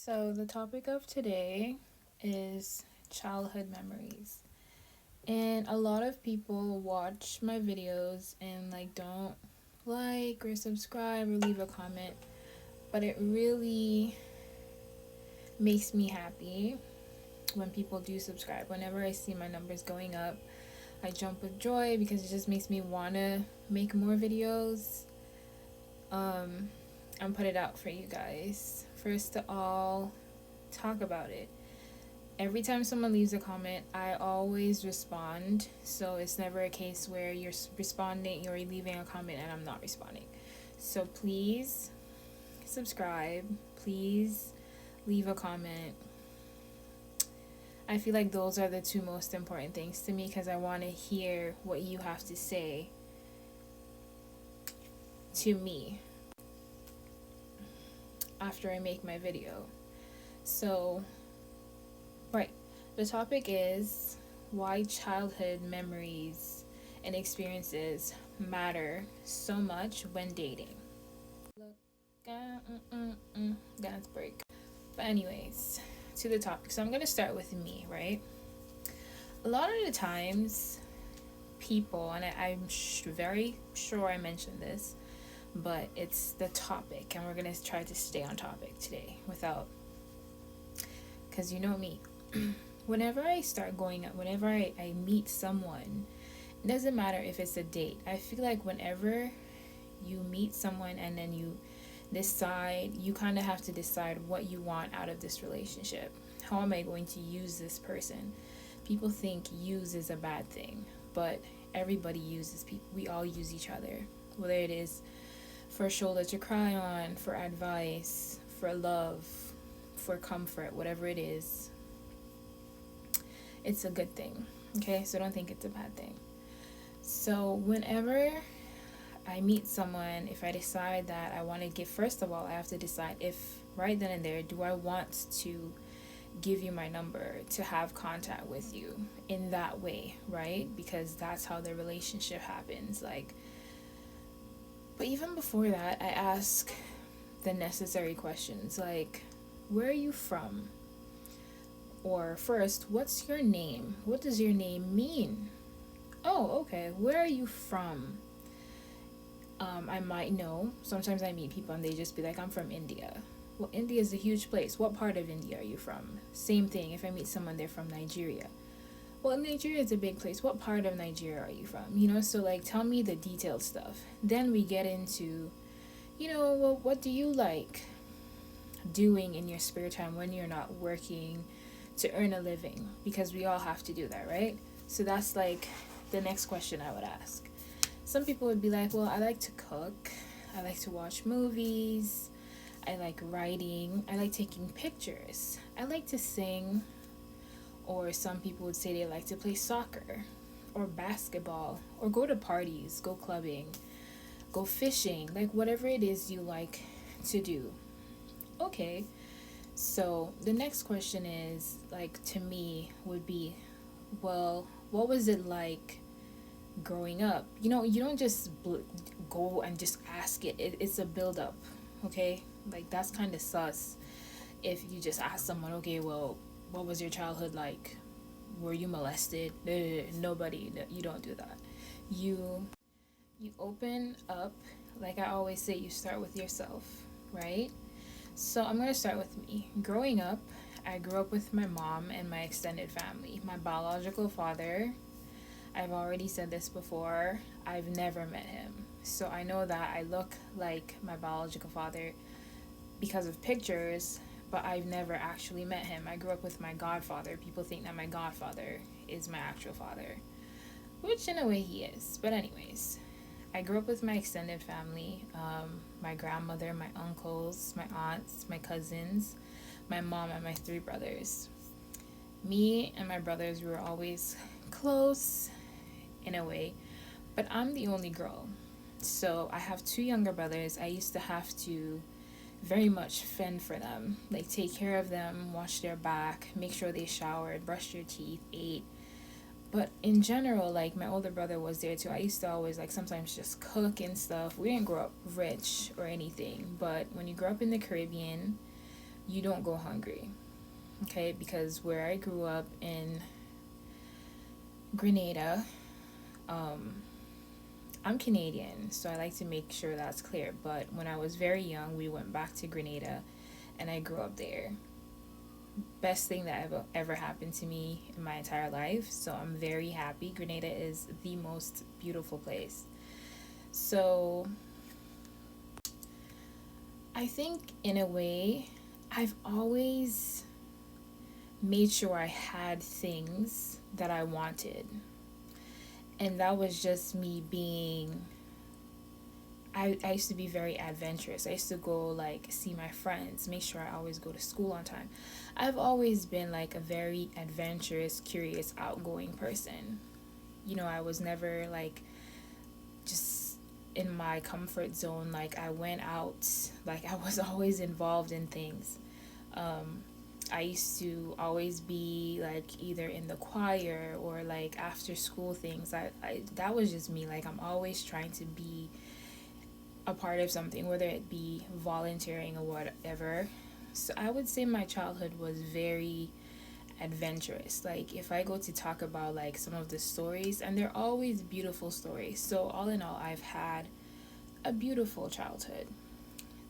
So, the topic of today is childhood memories. And a lot of people watch my videos and don't like or subscribe or leave a comment, but it really makes me happy when people do subscribe. Whenever I see my numbers going up, I jump with joy because it just makes me want to make more videos um and put it out for you guys. First to all, talk about it. Every time someone leaves a comment, I always respond. So it's never a case where you're responding, you're leaving a comment, and I'm not responding. So please subscribe. Please leave a comment. I feel like those are the two most important things to me because I want to hear what you have to say to me after I make my video. So, right. The topic is why childhood memories and experiences matter so much when dating. Look, dance break. But anyways, to the topic. So I'm gonna start with me, right? A lot of the times, people, and I'm very sure I mentioned this, but it's the topic, and we're gonna try to stay on topic today without, because you know me. Whenever I start going up, whenever I meet someone, it doesn't matter if it's a date. I feel like whenever you meet someone and then you decide, you kind of have to decide what you want out of this relationship. How am I going to use this person? People think use is a bad thing, but everybody uses people. We all use each other, whether it is for a shoulder to cry on, for advice, for love, for comfort, whatever it is. It's a good thing. Okay, so don't think it's a bad thing. So whenever I meet someone, if I decide that I want to give, first of all, I have to decide if right then and there, do I want to give you my number to have contact with you in that way, right? Because that's how the relationship happens. But even before that, I ask the necessary questions like, where are you from? Or first, what's your name? What does your name mean? Oh, okay. Where are you from? I might know. Sometimes I meet people and they just be like, I'm from India. Well, India is a huge place. What part of India are you from? Same thing if I meet someone, they're from Nigeria. Well, Nigeria is a big place. What part of Nigeria are you from? So tell me the detailed stuff. Then we get into, well, what do you like doing in your spare time when you're not working to earn a living? Because we all have to do that, right? So that's the next question I would ask. Some people would be like, well, I like to cook, I like to watch movies, I like writing, I like taking pictures, I like to sing, or some people would say they like to play soccer or basketball or go to parties, go clubbing, go fishing, whatever it is you like to do. Okay, so the next question is, to me, would be, well, what was it like growing up? You don't just go and just ask it's a build up, okay? That's kind of sus if you just ask someone, okay, well, what was your childhood like? Were you molested? Nobody, you don't do that. You open up. Like I always say, you start with yourself, right? So I'm going to start with me. Growing up, I grew up with my mom and my extended family. My biological father, I've already said this before, I've never met him. So I know that I look like my biological father because of pictures, but I've never actually met him. I grew up with my godfather. People think that my godfather is my actual father, which in a way he is. But anyways, I grew up with my extended family, my grandmother, my uncles, my aunts, my cousins, my mom, and my 3 brothers. Me and my brothers, we were always close in a way, but I'm the only girl. So I have 2 younger brothers. I used to have to very much fend for them, take care of them, watch their back, make sure they showered, brushed their teeth, ate. But in general, my older brother was there too. I used to always sometimes just cook and stuff. We didn't grow up rich or anything, but when you grow up in the Caribbean, you don't go hungry. Okay, because where I grew up in Grenada, um, I'm Canadian, so I like to make sure that's clear. But when I was very young, we went back to Grenada and I grew up there. Best thing that ever happened to me in my entire life. So I'm very happy. Grenada is the most beautiful place. So I think in a way, I've always made sure I had things that I wanted. And that was just me being I used to be very adventurous. I used to go like see my friends, make sure I always go to school on time. I've always been like a very adventurous, curious, outgoing person. You know, I was never like just in my comfort zone. Like I went out, like I was always involved in things. Um, I used to always be like either in the choir or like after school things. I that was just me. Like I'm always trying to be a part of something, whether it be volunteering or whatever. So I would say my childhood was very adventurous. Like if I go to talk about like some of the stories, and they're always beautiful stories. So all in all, I've had a beautiful childhood.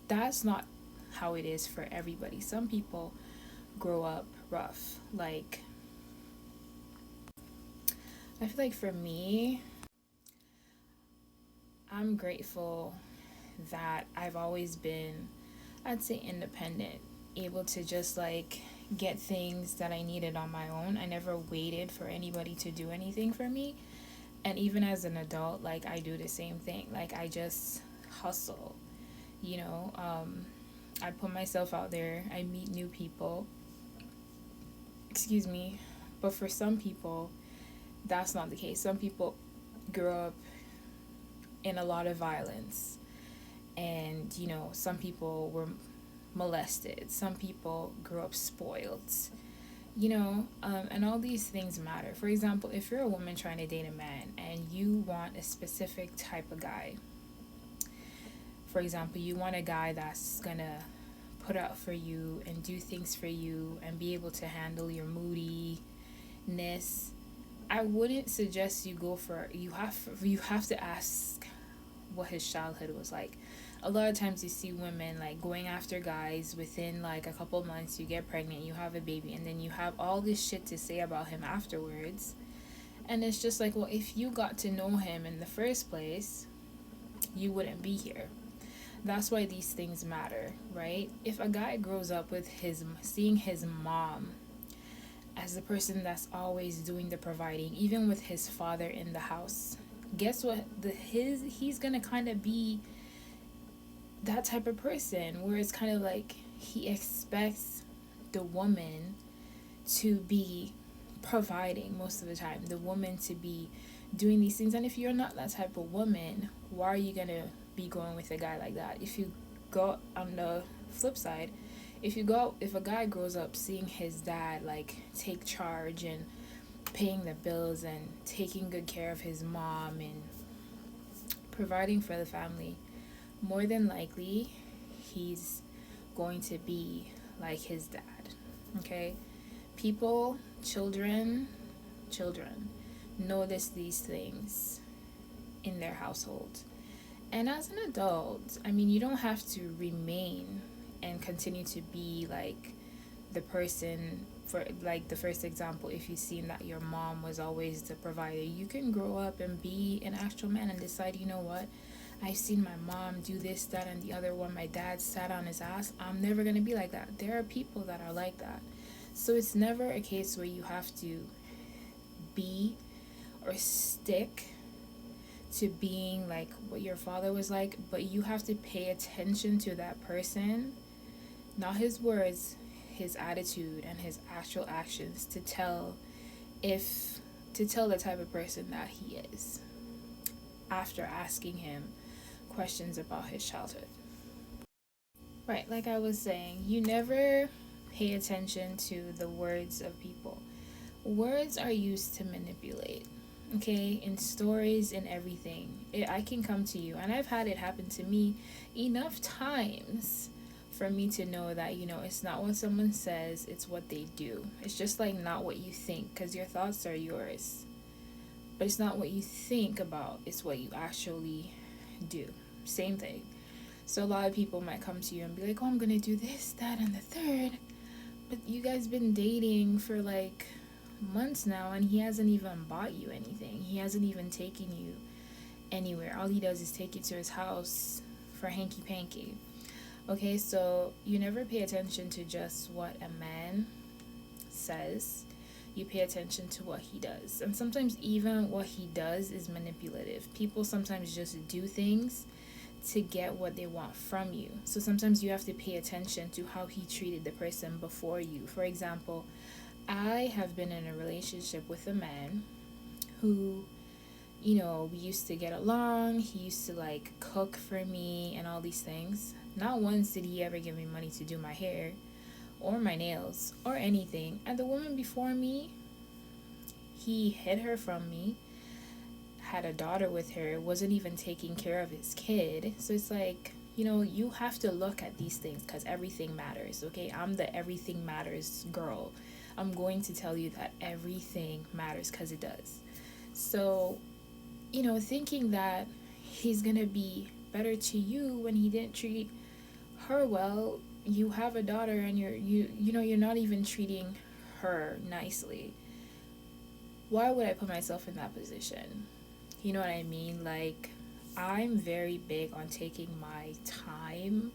That's not how it is for everybody. Some people grow up rough. Like I feel like for me, I'm grateful that I've always been, I'd say, independent, able to just like get things that I needed on my own. I never waited for anybody to do anything for me. And even as an adult, like I do the same thing. Like I just hustle, you know. I put myself out there, I meet new people. Excuse me. But for some people, that's not the case. Some people grow up in a lot of violence, and you know, some people were molested, some people grew up spoiled, you know. And all these things matter. For example, if you're a woman trying to date a man and you want a specific type of guy, for example, you want a guy that's gonna put up for you and do things for you and be able to handle your moodiness, I wouldn't suggest you go for, you have to ask what his childhood was like. A lot of times you see women like going after guys, within like a couple months you get pregnant, you have a baby, and then you have all this shit to say about him afterwards. And it's just like, well, if you got to know him in the first place, you wouldn't be here. That's why these things matter, right? If a guy grows up with his seeing his mom as the person that's always doing the providing, even with his father in the house, guess what? He's gonna kind of be that type of person where it's kind of like he expects the woman to be providing most of the time, the woman to be doing these things. And if you're not that type of woman, why are you gonna be going with a guy like that? If you go on the flip side, if a guy grows up seeing his dad like take charge and paying the bills and taking good care of his mom and providing for the family, more than likely he's going to be like his dad. Okay? People, children notice these things in their household. And as an adult, I mean, you don't have to remain and continue to be like the person. For like the first example, if you've seen that your mom was always the provider, you can grow up and be an actual man and decide, you know what, I've seen my mom do this, that, and the other one. My dad sat on his ass. I'm never going to be like that. There are people that are like that. So it's never a case where you have to be or stick to being like what your father was like, but you have to pay attention to that person, not his words, his attitude and his actual actions, to tell the type of person that he is, after asking him questions about his childhood. Right, like I was saying, you never pay attention to the words of people. Words are used to manipulate, okay? In stories and everything. I can come to you, and I've had it happen to me enough times. For for me to know that, it's not what someone says, it's what they do. It's just like not what you think, because your thoughts are yours. But it's not what you think about, it's what you actually do. Same thing. So a lot of people might come to you and be like, oh, I'm going to do this, that, and the third. But you guys been dating for like months now, and he hasn't even bought you anything. He hasn't even taken you anywhere. All he does is take you to his house for hanky panky. Okay, so you never pay attention to just what a man says. You pay attention to what he does. And sometimes even what he does is manipulative. People sometimes just do things to get what they want from you. So sometimes you have to pay attention to how he treated the person before you. For example, I have been in a relationship with a man who, we used to get along. He used to like cook for me and all these things. Not once did he ever give me money to do my hair or my nails or anything. And the woman before me, he hid her from me, had a daughter with her, wasn't even taking care of his kid. So it's like, you have to look at these things because everything matters, okay? I'm the everything matters girl. I'm going to tell you that everything matters because it does. So, thinking that he's going to be better to you when he didn't treat her well, you have a daughter and you're not even treating her nicely. Why would I put myself in that position? You know what I mean? Like, I'm very big on taking my time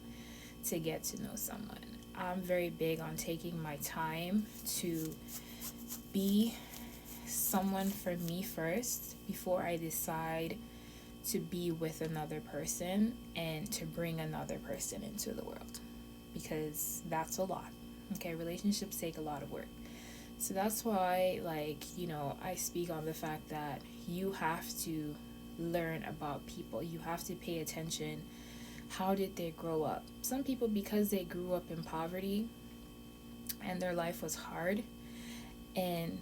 to get to know someone. I'm very big on taking my time to be someone for me first before I decide to be with another person and to bring another person into the world. Because that's a lot. Okay, relationships take a lot of work. So that's why, I speak on the fact that you have to learn about people. You have to pay attention. How did they grow up? Some people, because they grew up in poverty and their life was hard, and,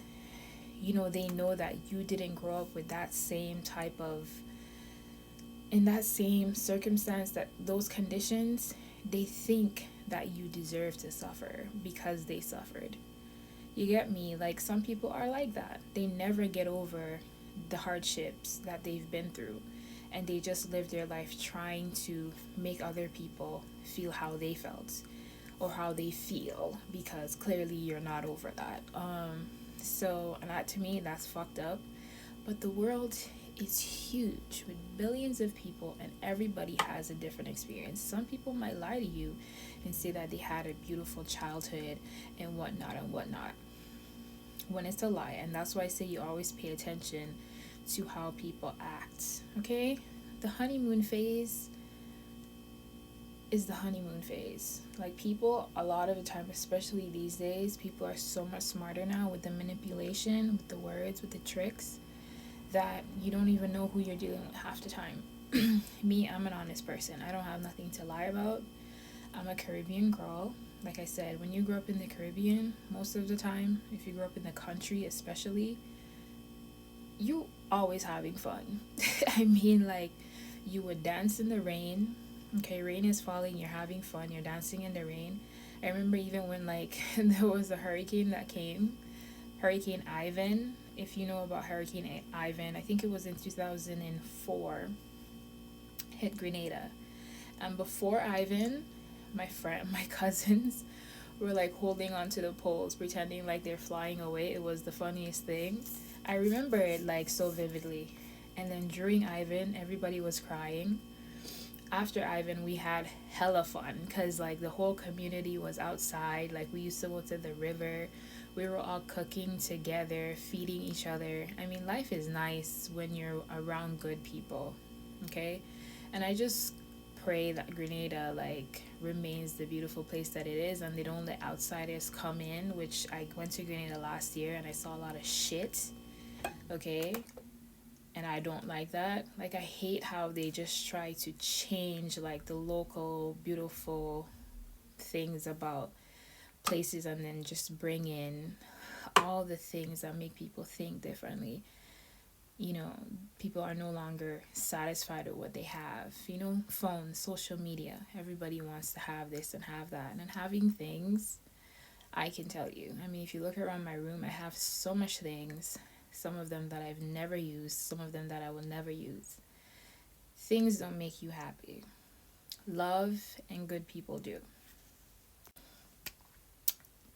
they know that you didn't grow up with that same type of, in that same circumstance, that those conditions, they think that you deserve to suffer because they suffered. You get me? Like, some people are like that. They never get over the hardships that they've been through, and they just live their life trying to make other people feel how they felt or how they feel, because clearly you're not over that. And that, to me, that's fucked up. But the world is huge with billions of people, and everybody has a different experience. Some people might lie to you and say that they had a beautiful childhood and whatnot, when it's a lie. And that's why I say you always pay attention to how people act. Okay? The honeymoon phase is the honeymoon phase. Like, people, a lot of the time, especially these days, people are so much smarter now with the manipulation, with the words, with the tricks, that you don't even know who you're dealing with half the time. Me, I'm an honest person. I don't have nothing to lie about. I'm a Caribbean girl. Like I said, when you grow up in the Caribbean, most of the time, if you grow up in the country especially, you always having fun. I mean, like, you would dance in the rain. Okay, rain is falling, you're having fun, you're dancing in the rain. I remember even when, like, there was a hurricane that came, Hurricane Ivan. If you know about Hurricane Ivan, I think it was in 2004, hit Grenada. And before Ivan, my cousins were like holding onto the poles, pretending like they're flying away. It was the funniest thing. I remember it like so vividly. And then during Ivan, everybody was crying. After Ivan, we had hella fun because like the whole community was outside. Like, we used to go to the river. We were all cooking together, feeding each other. I mean, life is nice when you're around good people. Okay? And I just pray that Grenada like remains the beautiful place that it is, and they don't let outsiders come in, which I went to Grenada last year and I saw a lot of shit. Okay? And I don't like that. Like, I hate how they just try to change like the local beautiful things about places and then just bring in all the things that make people think differently. You know, people are no longer satisfied with what they have. You know, phones, social media, everybody wants to have this and have that. And having things, I can tell you. I mean, if you look around my room, I have so much things. Some of them that I've never used, some of them that I will never use. Things don't make you happy. Love and good people do.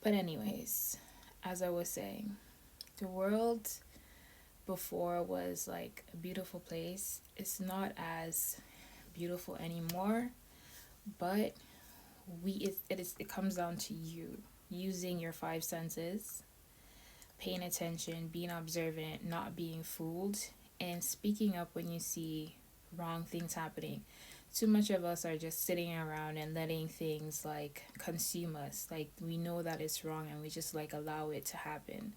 But, anyways, as I was saying, the world before was like a beautiful place. It's not as beautiful anymore, but it comes down to you using your five senses, paying attention, being observant, not being fooled, and speaking up when you see wrong things happening. Too much of us are just sitting around and letting things like consume us. Like we know that it's wrong and we just like allow it to happen.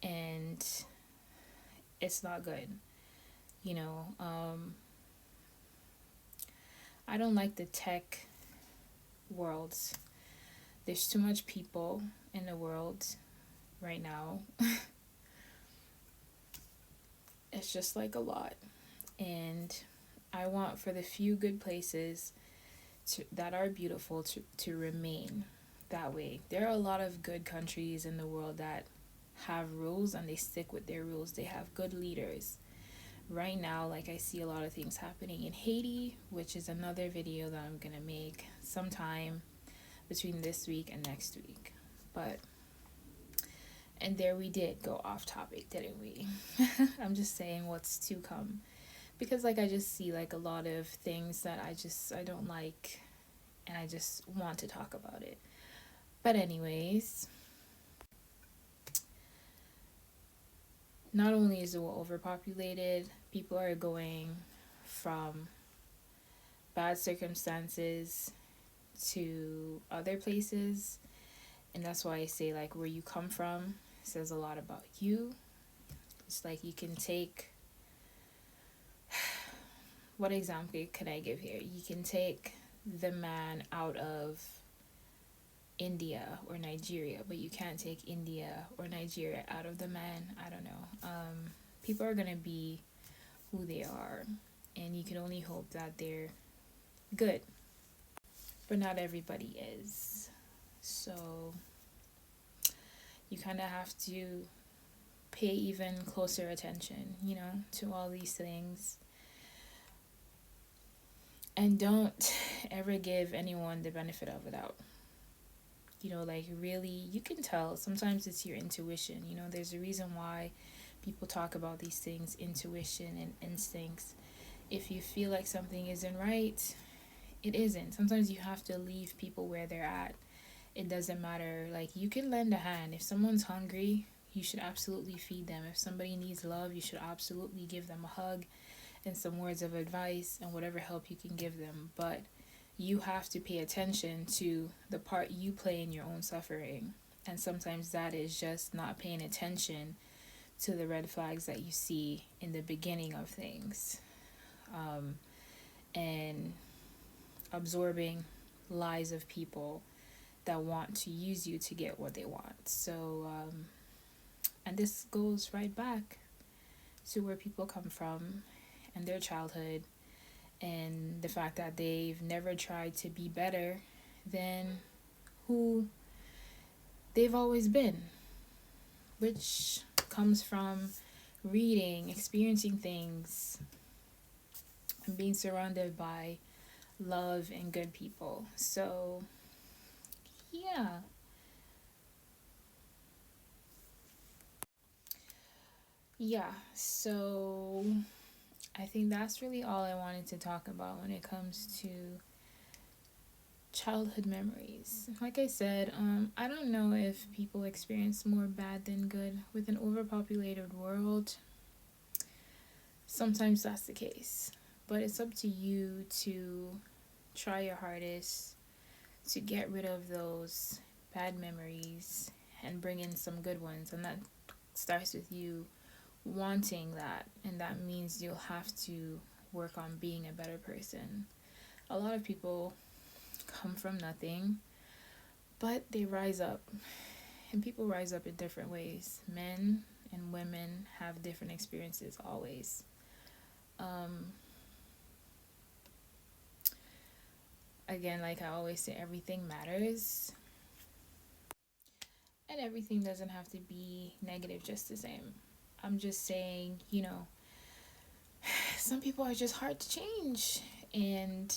And it's not good. You know, I don't like the tech worlds. There's too much people in the world right now. It's just like a lot. And I want for the few good places that are beautiful to remain that way. There are a lot of good countries in the world that have rules and they stick with their rules. They have good leaders. Right now, like I see a lot of things happening in Haiti, which is another video that I'm gonna make sometime between this week and next week. But and there we did go off topic, didn't we? I'm just saying what's to come. Because like I just see like a lot of things that I don't like and I just want to talk about it. But anyways, not only is the world overpopulated, people are going from bad circumstances to other places. And that's why I say like where you come from says a lot about you. It's like you can take what example can I give here? You can take the man out of India or Nigeria, but you can't take India or Nigeria out of the man. I don't know. People are gonna be who they are, and you can only hope that they're good. But not everybody is. So you kind of have to pay even closer attention, you know, to all these things. And don't ever give anyone the benefit of a doubt. You know, like really, you can tell. Sometimes it's your intuition. You know, there's a reason why people talk about these things, intuition and instincts. If you feel like something isn't right, it isn't. Sometimes you have to leave people where they're at. It doesn't matter. Like, you can lend a hand. If someone's hungry, you should absolutely feed them. If somebody needs love, you should absolutely give them a hug and some words of advice and whatever help you can give them. But you have to pay attention to the part you play in your own suffering. And sometimes that is just not paying attention to the red flags that you see in the beginning of things. And absorbing lies of people that want to use you to get what they want. So, and this goes right back to where people come from and their childhood and the fact that they've never tried to be better than who they've always been, which comes from reading, experiencing things, and being surrounded by love and good people. So, yeah. Yeah, so I think that's really all I wanted to talk about when it comes to childhood memories. Like I said, I don't know if people experience more bad than good with an overpopulated world. Sometimes that's the case, but it's up to you to try your hardest to get rid of those bad memories and bring in some good ones, and that starts with you wanting that, and that means you'll have to work on being a better person. A lot of people come from nothing, but they rise up, and people rise up in different ways. Men and women have different experiences always. Um, Again, like I always say, everything matters, and everything doesn't have to be negative just the same. I'm just saying, some people are just hard to change, and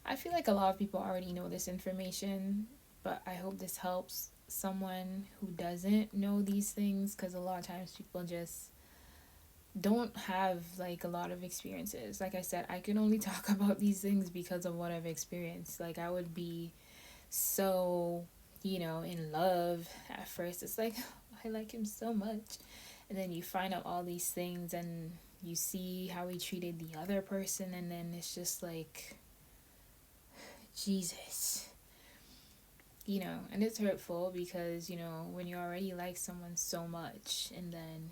I feel like a lot of people already know this information, but I hope this helps someone who doesn't know these things, because a lot of times people just don't have like a lot of experiences. Like I said, I can only talk about these things because of what I've experienced. Like I would be so, in love at first. It's like, I like him so much. And then you find out all these things and you see how he treated the other person, and then it's just like, Jesus. And it's hurtful because, when you already like someone so much and then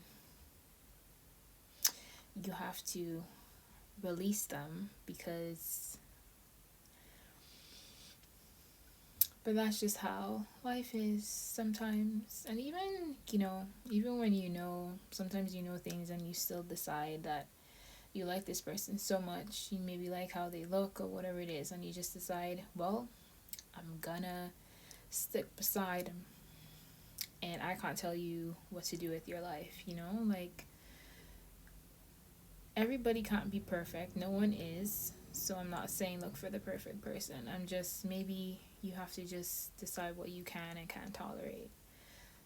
you have to release them because, but that's just how life is sometimes. And even when sometimes things and you still decide that you like this person so much, you maybe like how they look or whatever it is, and you just decide, well, I'm gonna stick beside them, and I can't tell you what to do with your life. Like, everybody can't be perfect, no one is, so I'm not saying look for the perfect person. I'm just, maybe you have to just decide what you can and can't tolerate.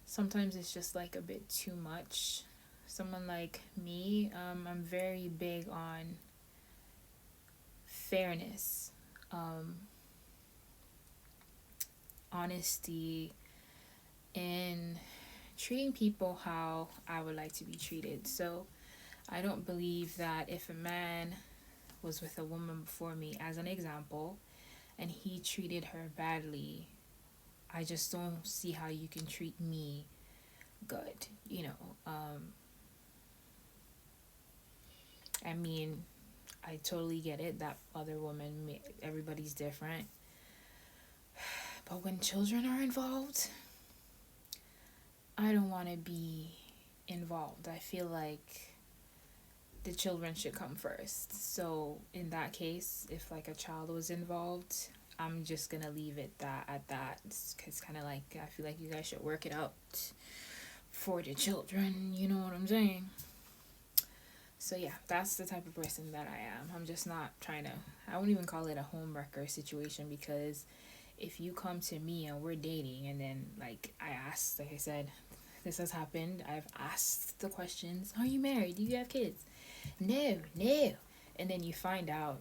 Sometimes it's just like a bit too much. Someone like me, I'm very big on fairness, honesty, and treating people how I would like to be treated. So I don't believe that if a man was with a woman before me, as an example, and he treated her badly, I just don't see how you can treat me good. I mean, I totally get it that other women, everybody's different. But when children are involved, I don't want to be involved. I feel like the children should come first. So in that case, if like a child was involved, I'm just gonna leave it at that. It's kind of like, I feel like you guys should work it out for the children. You know what I'm saying? So yeah, that's the type of person that I am. I'm just not trying to, I wouldn't even call it a homewrecker situation, because if you come to me and we're dating and then like like I said, this has happened. I've asked the questions, are you married? Do you have kids? No. And then you find out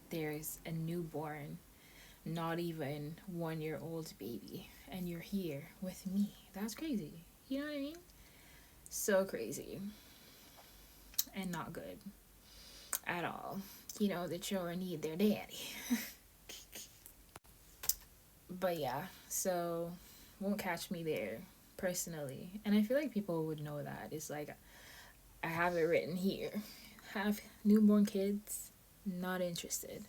there's a newborn, not even 1 year old baby, and you're here with me. That's crazy. You know what I mean? So crazy. And not good at all. The children need their daddy. But yeah, so won't catch me there personally. And I feel like people would know that. It's like, I have it written here. Have newborn kids, not interested.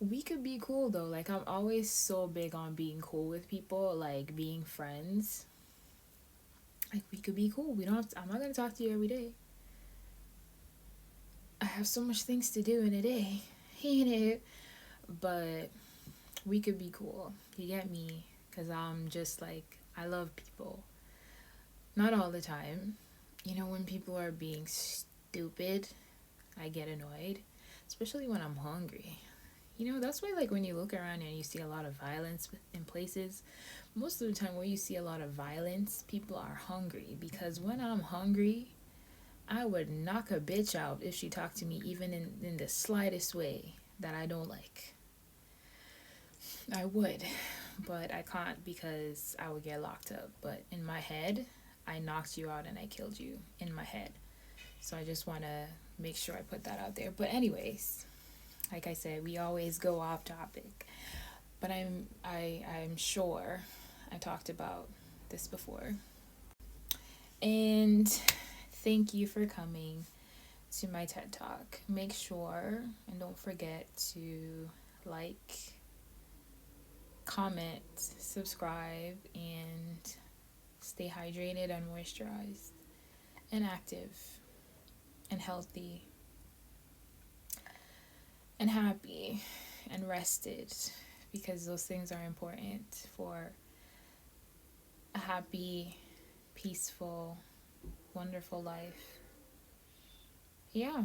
We could be cool though. Like, I'm always so big on being cool with people, like being friends. Like, we could be cool. We don't have to, I'm not gonna talk to you every day. I have so much things to do in a day. But we could be cool. You get me? Because I'm just like, I love people. Not all the time. When people are being stupid, I get annoyed. Especially when I'm hungry. That's why, like, when you look around and you see a lot of violence in places, most of the time where you see a lot of violence, people are hungry. Because when I'm hungry, I would knock a bitch out if she talked to me even in the slightest way that I don't like. I would, but I can't because I would get locked up. But in my head, I knocked you out and I killed you in my head. So I just want to make sure I put that out there. But anyways, like I said, we always go off topic. But I'm sure I talked about this before. And thank you for coming to my TED Talk. Make sure and don't forget to like, comment, subscribe, and stay hydrated and moisturized and active and healthy and happy and rested, because those things are important for a happy, peaceful, wonderful life. Yeah.